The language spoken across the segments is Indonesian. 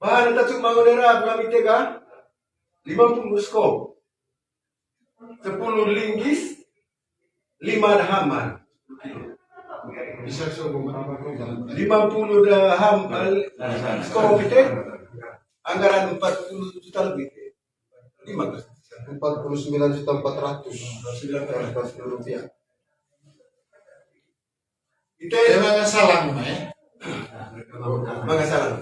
Bahan tak cuma menera kami tega 50 skop, 10 linggis, 5 dahaman. Bisa sobo berapa kau? 50 dirham skop itu anggaran 40 juta lebih. 49.400.000 rupiah. Itu Emang salah mga salah.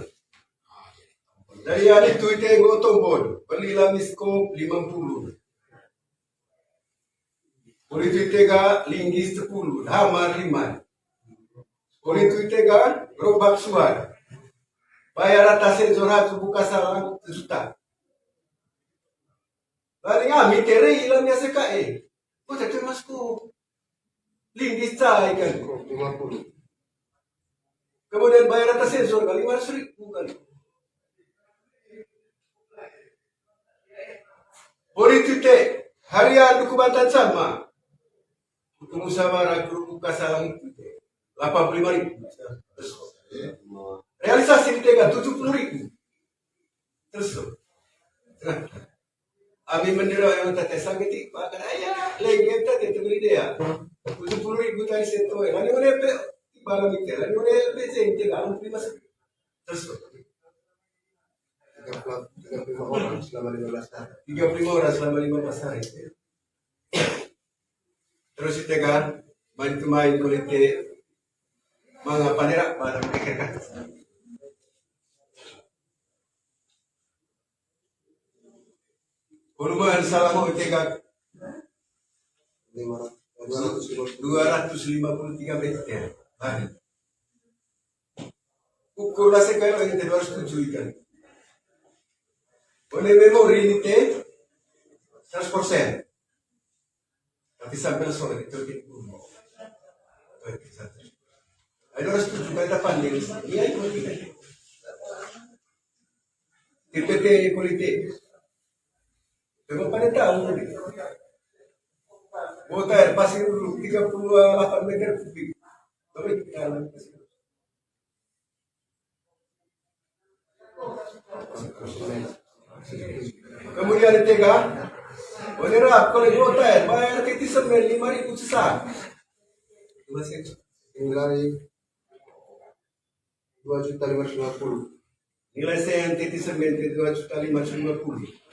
Dari hari itu gue tombol belilah miskop 50. Kulit itu linggis 10, hamar 5. Kulit itu gerobak suar. Bayar atas sensor buka salah juta. Lalu kami teri hilangnya sekai. Oh jadi masku linggis cai kan. 50. Kemudian bayar atas sensor kali 500.000 kan. Politik harian dukubatan sama. Musyawarah grup buka salang itu 85.000. Realisasi di tega 70.000. Terus Abi mendero yang tete sakit bahkan ayah lagi tete beri dia 70.000 tadi seto lalu mana pe barang itu lalu mana pe sente galang terima terus 35 orang selama 15 hari. 35 orang selama 15 hari. Terus itu kan main kulit mga panera barang mereka kan. Perumahan salah mau tegak 253 meter. Ukur nasi kayu yang 207 ikan. Oleh memori ini 100%. Tapi sampai sore itu kita ada 207 kita pandai. Iya itu kita. TPT politik. Memang pada tahu ni. Motor pasir dulu 38 meter kubik. Tapi kita kemudian tiga, menerap kalau motor bayar titik semen 5.000 sesat. Nilai 2.550. Nilai sen titik semen 2.550.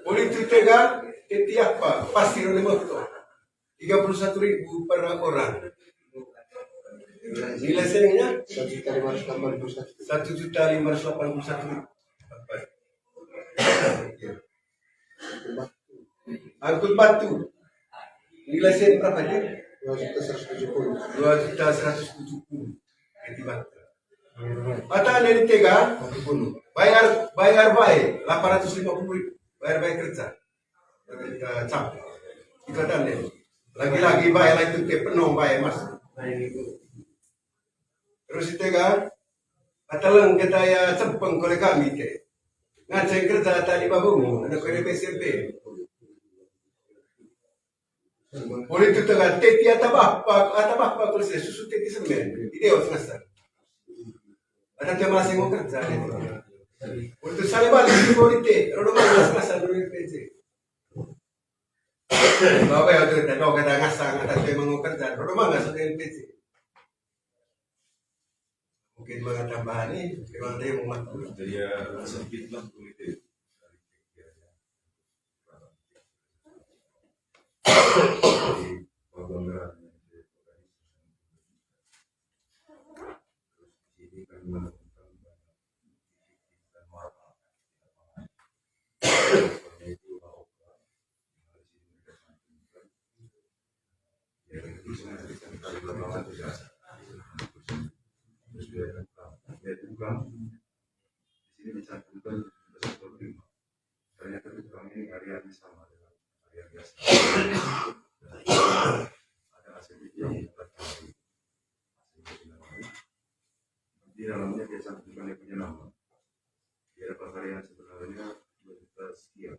Politik tiga, titik apa? Pasir oleh motor 31.000 per orang. Nilai sennya 1.581. Angkut batu. Nilai sen berapa dia? 2.170. 2.170. Mata dari tiga, bayar baik 850.000. Bayar kerja. Cap. Ikatan deh. Lagi-lagi bayar itu penuh bayar mas. Terus itu kan, katalang kita ya cepeng oleh kami ke. Ngaceng kerja tadi babumu, anak kene PCB. Oleh itu tengah teti atau apa terus susu teti semen. Ini harus ngasar. Ada yang masih mau kerja. Untuk saya balik di politik, rodo malas ngasar dulu PC. Bapak ya tuh, kalau kita ngasar, ada yang mau kerja, rodo malas di PC. Mungkin mga tambahan ini, memang dia mau melakukan. Dia sempit lah politik. Di sini dicantumkan sektor 5. Ternyata tukang ini hariannya sama dengan harian biasa. Ada ACBD yang terkait. Di dalamnya dia cantumkan yang punya nama. Dia dapat harian sebenarnya 2 juta sekian.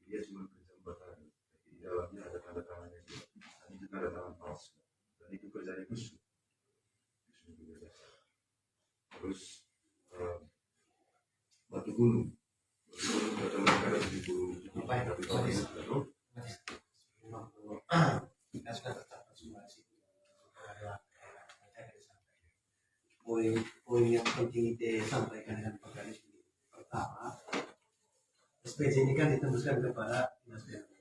Dia cuma kerja 4 hari. Tapi di dalamnya ada tanda tangannya juga. Dan itu tanda tangan palsu. Dan itu kerjanya busuk. Terus gunung. Kata mereka ada 70 Apa itu? tapi kalau ini baru Kita sudah tetapkan semua di situ. Poin yang penting disampaikan dengan Pak Kadis ini. Pertama, SPJ ini kan ditembuskan kepada Dinas BMD.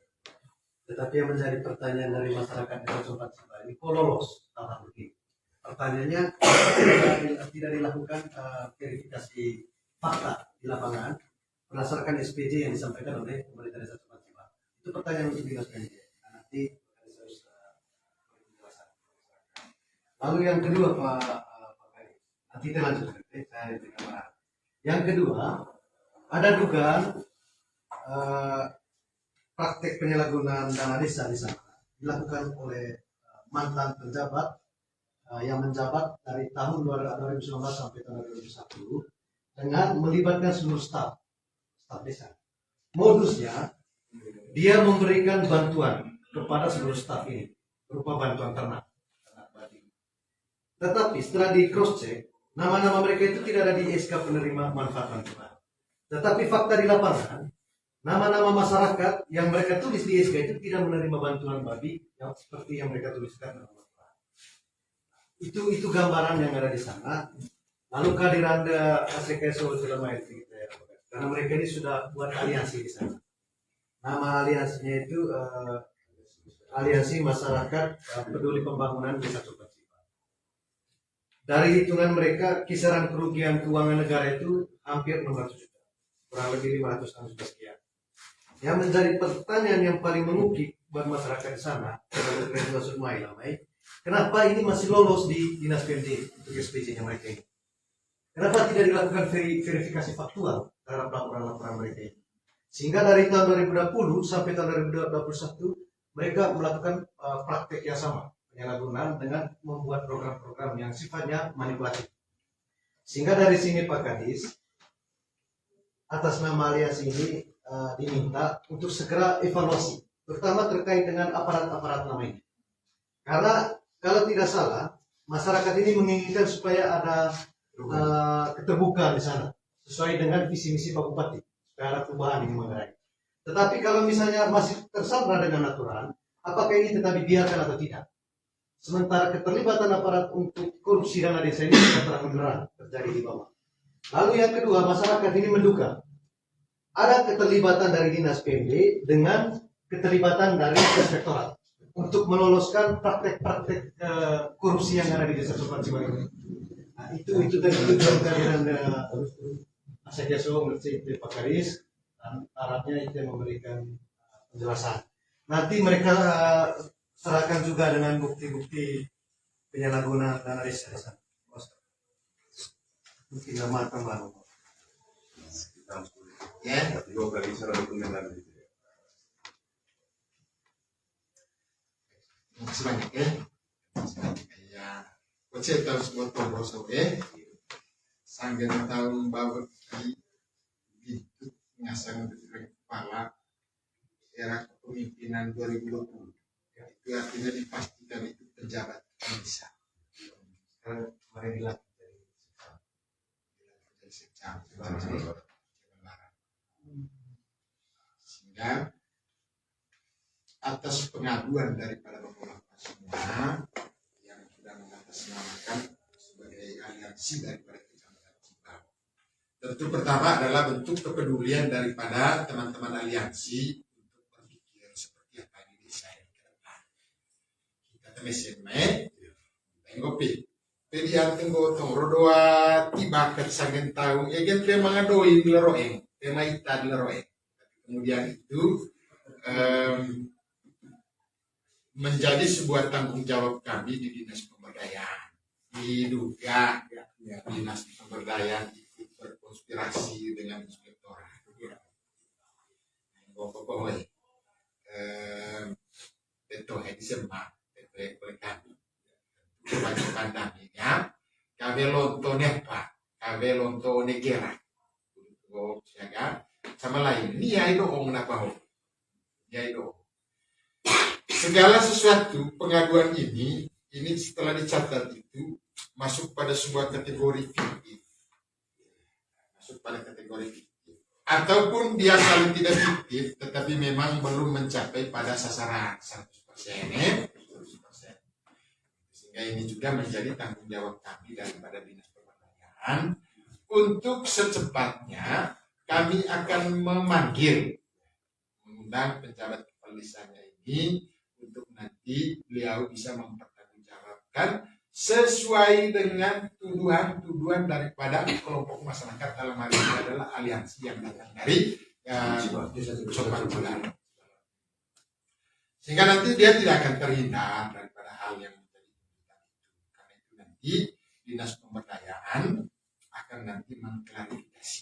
Tetapi yang menjadi pertanyaan dari masyarakat Desa Sumpat Siba ini, kok lolos hal begini? Pertanyaannya tidak dilakukan verifikasi fakta di lapangan berdasarkan SPJ yang disampaikan oleh pemerintah Desa Sumpat Siba. Itu pertanyaan untuk Dinas BMD. Nanti harus penjelasan. Lalu yang kedua Pak Kadis, nanti kita lanjut. Saya di kamar. Yang kedua, ada dugaan praktek penyalahgunaan dana desa di sana dilakukan oleh mantan penjabat yang menjabat dari tahun 2019 sampai tahun 2021 dengan melibatkan seluruh staf desa. Modusnya dia memberikan bantuan kepada seluruh staf ini berupa bantuan ternak babi. Tetapi setelah di cross check, nama-nama mereka itu tidak ada di SK penerima manfaat bantuan. Tetapi fakta di lapangan, nama-nama masyarakat yang mereka tulis di SK itu tidak menerima bantuan babi yang seperti yang mereka tuliskan. Itu gambaran yang ada di sana. Lalu kehadiran ACKSO selama itu karena mereka ini sudah buat aliansi di sana. Nama aliansinya itu Aliansi Masyarakat Peduli Pembangunan Desa Sumpat Siba. Dari hitungan mereka, kisaran kerugian keuangan negara itu hampir 600 juta, kurang lebih 500 juta sekian. Yang menjadi pertanyaan yang paling mengukik buat masyarakat di sana, kenapa ini masih lolos di Dinas BMD untuk SPJ-nya mereka ini? Kenapa tidak dilakukan verifikasi faktual terhadap laporan-laporan mereka ini? Sehingga dari tahun 2020 sampai tahun 2021 mereka melakukan praktek yang sama, penyalahgunaan dengan membuat program-program yang sifatnya manipulatif. Sehingga dari sini Pak Kadis, atas nama aliansi ini diminta untuk segera evaluasi, terutama terkait dengan aparat-aparat nama ini. Karena kalau tidak salah, masyarakat ini menginginkan supaya ada keterbukaan di sana, sesuai dengan visi misi Pak Bupati, supaya ada perubahan ini mengenai. Tetapi kalau misalnya masih tersandra dengan aturan, apakah ini tetap dibiarkan atau tidak? Sementara keterlibatan aparat untuk korupsi dana desa ini terang benderang terjadi di bawah. Lalu yang kedua, masyarakat ini menduga ada keterlibatan dari Dinas PMD dengan keterlibatan dari inspektorat untuk meloloskan praktek-praktek korupsi yang ada di Desa Sumpat Siba ini. Nah, itu tadi tujuan kehadiran ACKSO Pak Kadis, dan harapnya itu yang memberikan penjelasan. Nanti mereka serahkan juga dengan bukti-bukti penyalahgunaan dana desa. Mungkin nama tambahan. ya 2 kali secara dokumen gitu ya. Terima kasih banyak ya. Ya, kecil harus buat pemboso ya. Sanggen tahun bawa di ngasang kepala era kepemimpinan 2020. Itu artinya dipastikan itu pejabat bisa. Mari dilakukan dari secang. Sehingga atas pengaduan daripada bapak-bapak semua yang sudah mengatasnamakan sebagai aliansi daripada Kecamatan Cibau. Tentu pertama adalah bentuk kepedulian daripada teman-teman aliansi untuk berpikir seperti apa di desa yang ke depan. Kita temesin ngopi. Pilihan tenggotong rodoa tiba ke sangen tahu ya kan dia mengadoi di leroeng, tema ita di leroeng. Kemudian itu menjadi sebuah tanggung jawab kami di Dinas Pemberdayaan. Diduga Dinas Pemberdayaan ikut berkonspirasi dengan inspektorat. Pokoknya betul di Sembah, betul oleh kami. Kebanyakan kaminya, kami lontonya Pak, kami lontone gerak. Sama lain, ini ya itu orang apa ya itu. Segala sesuatu pengaduan ini setelah dicatat itu masuk pada sebuah kategori fiktif. Masuk pada kategori fiktif. ataupun dia selalu tidak fiktif tetapi memang belum mencapai pada sasaran 100%, 100%. Sehingga ini juga menjadi tanggung jawab kami daripada Dinas Pemberdayaan untuk secepatnya kami akan mengundang penjabat kepala desanya ini untuk nanti beliau bisa mempertanggungjawabkan sesuai dengan tuduhan-tuduhan daripada kelompok masyarakat, dalam hal ini adalah aliansi yang datang dari Sobat Bulan. Sehingga nanti dia tidak akan terhindar daripada hal yang menjadi tuntutan itu. Karena itu nanti Dinas Pemberdayaan akan nanti mengklarifikasi.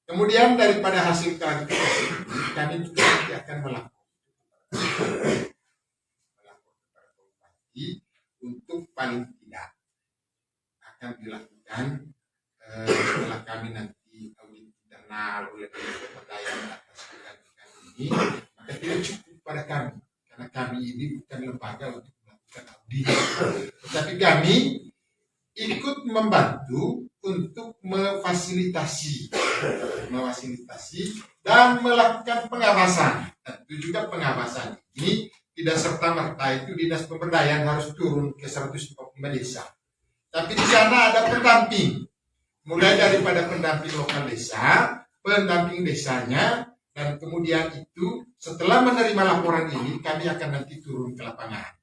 Kemudian daripada hasil klarifikasi ini, kami juga nanti akan melapor kepada Bupati untuk paling tidak akan dilakukan setelah kami nanti audit internal oleh Dinas Pemberdayaan atas rekan-rekan ini, maka tidak cukup pada kami, karena kami ini bukan lembaga untuk melakukan audit, tetapi kami ikut membantu untuk memfasilitasi dan melakukan pengawasan. Tentu juga pengawasan ini tidak serta-merta itu Dinas Pemberdayaan harus turun ke 145 desa. Tapi di sana ada pendamping. Mulai daripada pendamping lokal desa, pendamping desanya, dan kemudian itu setelah menerima laporan ini, kami akan nanti turun ke lapangan.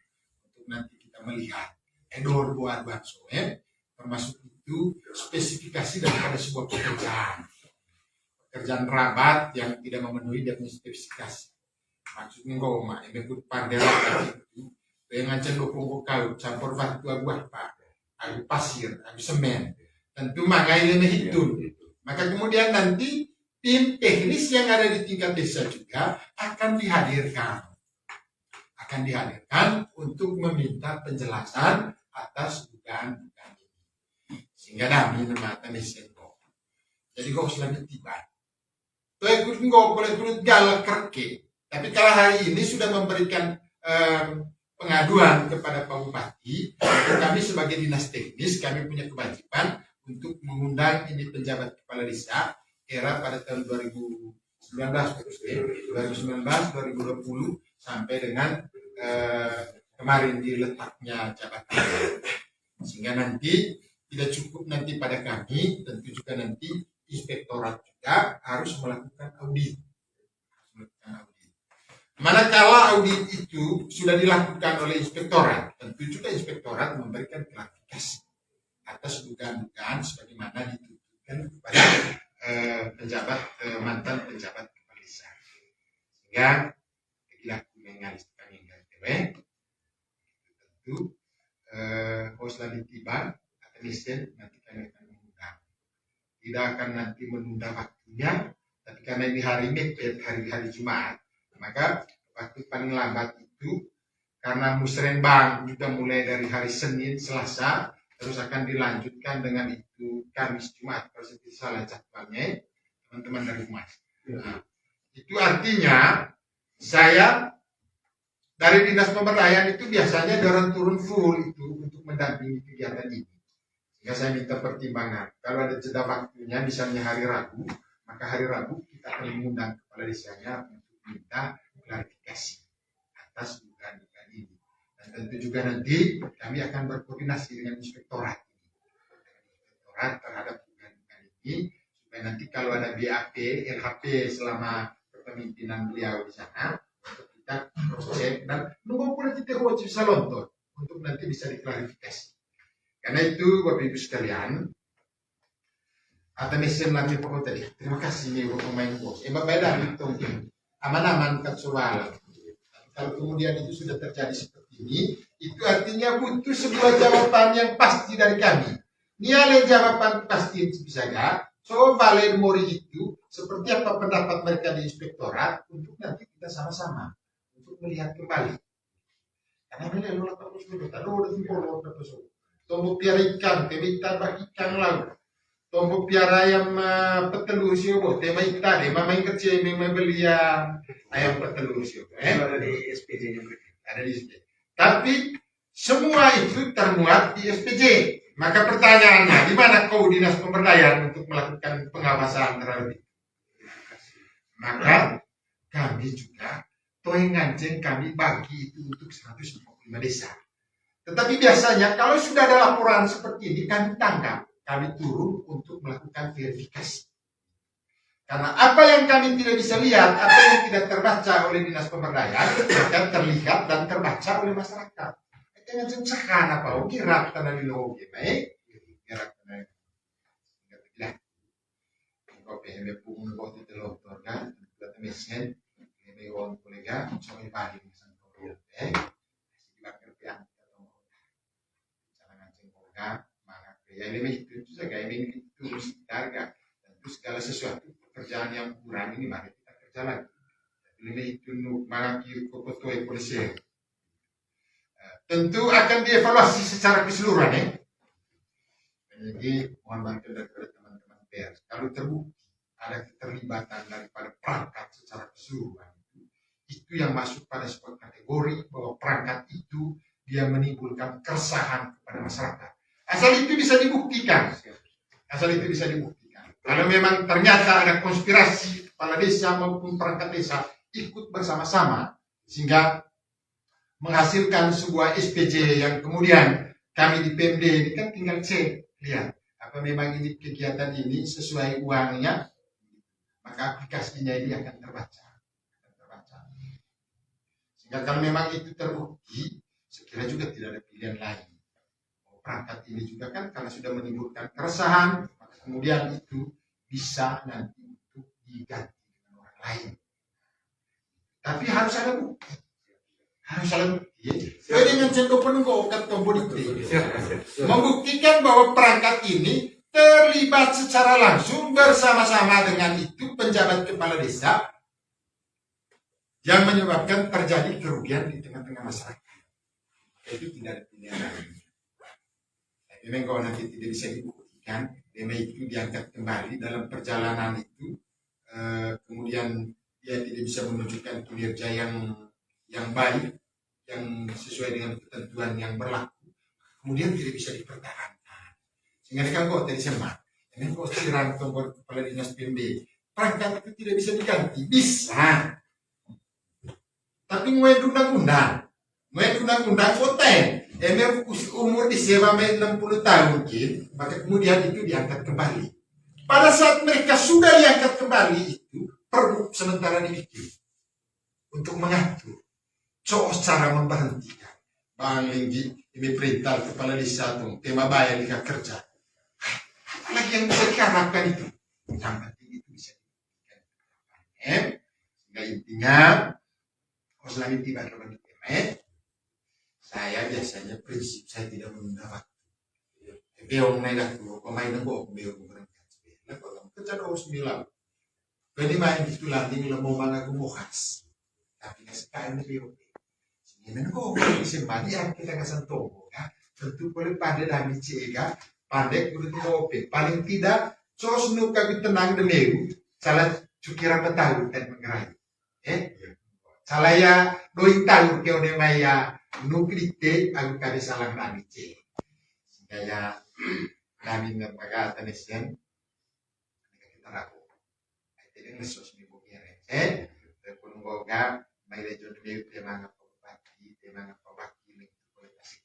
Untuk nanti kita melihat edor buat termasuk itu spesifikasi daripada sebuah pekerjaan rabat yang tidak memenuhi dengan spesifikasi. Maksudnya ngoma, yang pandera itu dengan cenderung kayu campur batu abu apa, abu pasir, abu semen, tentu makai lemah itu. Maka kemudian nanti tim teknis yang ada di tingkat desa juga akan dihadirkan untuk meminta penjelasan atas dugaan-dugaan ini. Sehingga kami nemata mesenko. Jadi kau selalu tiba. Tuh ikut boleh ikut galak kerke. Tapi kalau hari ini sudah memberikan pengaduan kepada Pak Bupati, kami sebagai dinas teknis, kami punya kewajiban untuk mengundang ini penjabat kepala desa era pada tahun 2019, 2020 sampai dengan kemarin diletaknya jabatan. Sehingga nanti tidak cukup nanti pada kami, tentu juga nanti inspektorat juga harus melakukan audit. Manakala audit itu sudah dilakukan oleh inspektorat, tentu juga inspektorat memberikan klarifikasi atas dugaan-dugaan sebagaimana ditujukan kepada mantan penjabat kepala desa. Sehingga bila mengalihkan hingga tentu Hoslan tiba atau listen nanti kami akan mengundang. Tidak akan nanti menunda waktunya, tapi karena ini hari mepet, hari Jumat, maka waktu paling lambat itu karena musrenbang juga mulai dari hari Senin, Selasa, terus akan dilanjutkan dengan itu Kamis, Jumat. Kalau saya salah jadwalnya, teman-teman dari Humas. Nah, itu artinya saya dari Dinas Pemberdayaan itu biasanya dorong turun full itu untuk mendampingi kegiatan ini. Sehingga saya minta pertimbangan. Kalau ada jeda waktunya, misalnya hari Rabu, maka hari Rabu kita akan mengundang kepala desanya untuk minta klarifikasi atas dugaan-dugaan ini. Dan tentu juga nanti kami akan berkoordinasi dengan inspektorat terhadap dugaan-dugaan ini, supaya nanti kalau ada BAP, LHP selama kepemimpinan beliau di sana, untuk kita cek dan nunggu pula kita wajib salonton untuk nanti bisa diklarifikasi. Karena itu Bapak Ibu sekalian, atau mesin lagi pokok tadi. Terima kasih nih buat pemain bos. Bapak dah hitung aman-aman kan soal. Kalau kemudian itu sudah terjadi seperti ini, itu artinya butuh sebuah jawaban yang pasti dari kami. Niale jawaban pasti bisa gak? So vale mori itu seperti apa pendapat mereka di inspektorat untuk nanti kita sama-sama untuk melihat kembali. Karena ini lo lapor sudah tahu udah timbul berapa so. Tombol piara ikan, temita bak ikan laut. Tombol piara ayam petelur siapa? Tema ikan, main kecil memang beli ayam petelur siapa? Ada di SPJ-nya mereka. Ada di SPJ. Tapi semua itu termuat di SPJ. Maka pertanyaannya, di mana kau dinas pemberdayaan untuk melakukan pengawasan terhadap itu? Maka kami juga toeng nganceng kami bagi itu untuk 155 desa. Tetapi biasanya kalau sudah ada laporan seperti ini kami tangkap, kami turun untuk melakukan verifikasi. Karena apa yang kami tidak bisa lihat, apa yang tidak terbaca oleh dinas pemberdayaan akan terlihat dan terbaca oleh masyarakat. Jangan sensakan apa, kira tanah di logo baik, kira tanah tidak. Kau PHB pun kau tidak lontor kan, tidak mesin, PHB orang kolega, soalnya balik misalnya kau ya, tidak kerjaan atau jangan cengkoga, mana ya ini itu saja ini itu harga, tentu segala sesuatu pekerjaan yang kurang ini mari kita kerja lagi. Ini itu mana kiri kau ketua polisi. Tentu akan dievaluasi secara keseluruhan ya. Jadi mohon bantu dari teman-teman pers. Kalau terbukti ada keterlibatan daripada perangkat secara keseluruhan itu yang masuk pada sebuah kategori bahwa perangkat itu dia menimbulkan keresahan kepada masyarakat. Asal itu bisa dibuktikan. Kalau memang ternyata ada konspirasi kepala desa maupun perangkat desa ikut bersama-sama sehingga menghasilkan sebuah SPJ yang kemudian kami di PMD ini kan tinggal cek, lihat apa memang ini kegiatan ini sesuai uangnya, maka aplikasinya ini akan terbaca. Sehingga kalau memang itu terbukti, sekiranya juga tidak ada pilihan lain. Perangkat ini juga kan karena sudah menimbulkan keresahan, maka kemudian itu bisa nanti untuk diganti dengan orang lain. Tapi harus ada bukti. Dengan contoh penunggu kata membuktikan bahwa perangkat ini terlibat secara langsung bersama-sama dengan itu penjabat kepala desa yang menyebabkan terjadi kerugian di tengah-tengah masyarakat. Itu tidak ada pilihan lain. Memang kalau nanti tidak bisa dibuktikan, memang itu diangkat kembali dalam perjalanan itu, kemudian dia tidak bisa menunjukkan kinerja yang baik, yang sesuai dengan ketentuan yang berlaku, kemudian tidak bisa dipertahankan. Sehingga kan kok tadi semak, ini kok sirang tombol kepala dinas PMD, perangkat itu tidak bisa diganti, bisa. Tapi mulai undang-undang konten, umur di sewa 60 tahun mungkin, maka kemudian itu diangkat kembali. Pada saat mereka sudah diangkat kembali itu, perlu sementara dibikin untuk mengatur. Cara memberhentikan Bang Linggi ini perintah kepala desa tuh tema bayar jika kerja. Apalagi yang bisa diharapkan itu yang penting itu bisa dibuktikan. Sehingga intinya selain tiba ke saya biasanya prinsip saya tidak menunda waktu. Beong naik aku pemain aku beong berangkat. Kalau kerja 29 ini main itu landing lemah mana aku mau khas. Tapi sekarang ini beong. Ini kok disembah yang kita kasih tahu ya, tentu boleh pandai dan dicegah, pandai kudu ngopi. Paling tidak, sos nu kami tenang demeu, salah cukira petau dan menggerai. Salah ya doi tahu kau nemaya nu krite aku kami salah nami ce. Sehingga ya kami ngapaga tanesian kita ragu. Jadi ngesos mi bukire. Kununggoga mai lejo demeu temang dengan pewakili politik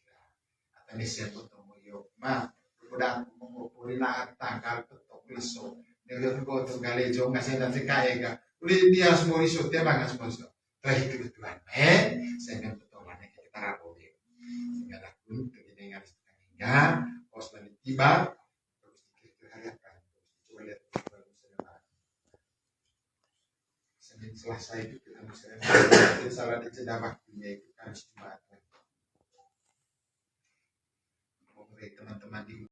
atau misi untuk melihat mah udah mengumpulkan tanggal petok liso dengan kau tunggal lejo ngasih dan sekaya udah dia semua liso dia banget semua liso baik kebetulan saya betul-betul kita rapoh segala pun kegiatan hingga pos dan tiba terus dikerjakan coba lihat Senin Selasa itu kita misalnya salah dicegah waktunya itu harus Jumat. Teman-teman di